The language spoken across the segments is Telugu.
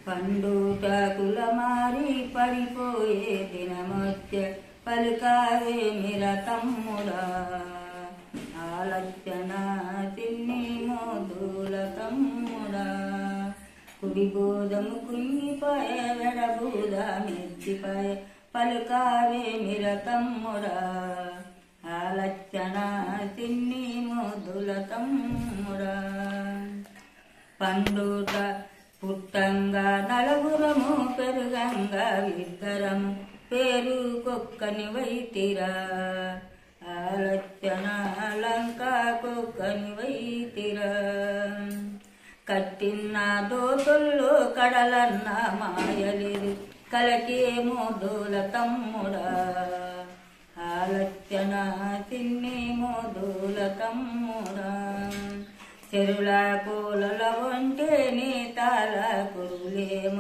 పండుట కులమారి పడిపోయే దినమొచ్చే పలుకావే మిర తమ్ముడా ఆలచ్చన తిన్ని మోదుల తమ్ముడా కుడి బోధము కుంగిపాయ వెడబూద మెచ్చిపాయ పలుకావే మిర తమ్ముడా ఆలచ్చన తిన్ని మోదుల తమ్ముడా పండుట పుట్టంగా నలుగురము పెరుగంగా ఇద్దరము పేరు కొక్కని వైతిరా ఆలచ్చన లంక కొక్కని వైతిరా కట్టిన దోతుల్లో కడలన్న మాయలేదు కలకే మోదుల తమ్ముడా ఆలచ్చన తిన్ని మోదుల తమ్ముడా చెరుల కోలల వంటే నేతాల కురులేమ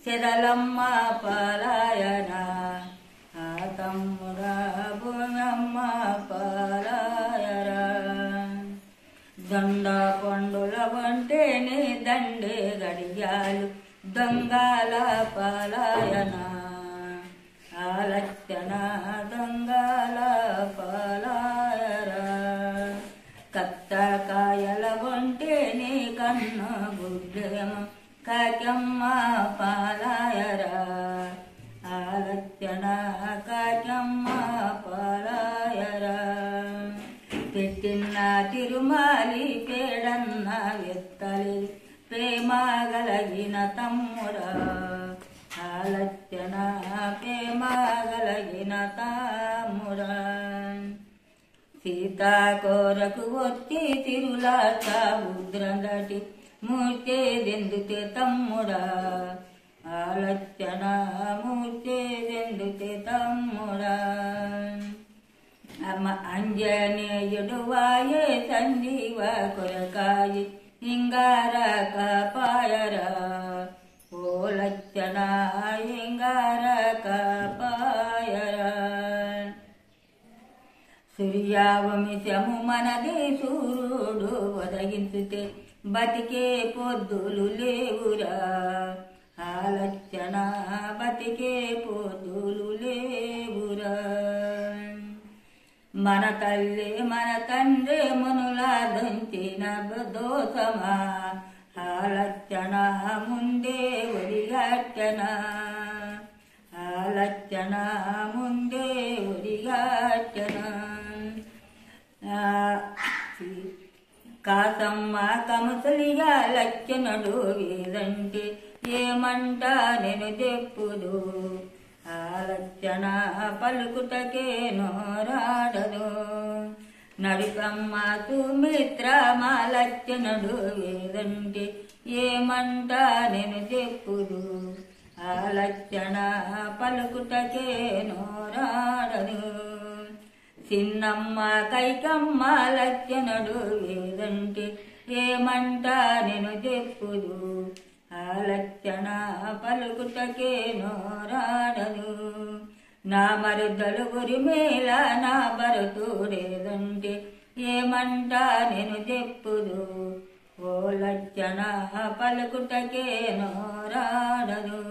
చెదలమ్మ పాలాయన ఆ తమ్ముడా భూమమ్మ పాలాయరా దొండ పండుల వంటే నీ దండే గడియాలు దొంగల పాలాయన ఆలచ్చన దొంగల పాలాయరా కత్తకాయల వంటే నీ కన్ను గుడ్డేమ కాకమ్మ పాలాయరా ఆలచ్చన కాకమ్మ పాలాయరా పెట్టిన తిరుమాలి పేడన్న వెత్తలి ప్రేమ గలగిన తమ్ముడా ఆలచ్చన ప్రేమ గలగిన తమ్ముడా సీతా కోరకు వచ్చి తిరులాట ఉద్రందటి మూర్చేదెందుకే తమ్ముడా ఆలచ్చన మూర్చేదెందుకే తమ్ముడా అమ్మ అంజనేయుడు వాయే సంజీవ కొరకాయి ఇంగార కాపాయరా ఓలచ్చన ఇంగార కాపాయరా సూర్యావంశము మనది సూర్యుడు ఒదగించుతే బతికే పొద్దులు లేవురా ఆలచ్చన బతికే పొద్దులు లేవురా మన తల్లి మన తండ్రి మునులా దంచిన దోషమా ఆలచ్చన ముందే ఒడిగట్టన ఆలచ్చన ముందే ఒడిగట్టన కాసమ్మ కముసలిగా లచ్చనడు వేదంటే ఏమంట నేను చెప్పుదు ఆలచ్చన పలుకుటకే నోరాడదు నడుకమ్మ సుమిత్ర మా లచ్చనడు వేదంటే ఏమంట నేను చెప్పుదు ఆలచ్చన పలుకుటకే నోరాడదు చిన్నమ్మ కైకమ్మ లచ్చనడు వేదంటే ఏమంట నేను చెప్పుదు ఆలచ్చన పలుకుటకే నోరాడదు నా మరుదలు గురిమేళ నా భరతుడేదంటే ఏమంట నేను చెప్పుదు ఓ లచ్చన పలుకుటకే నోరాడదు.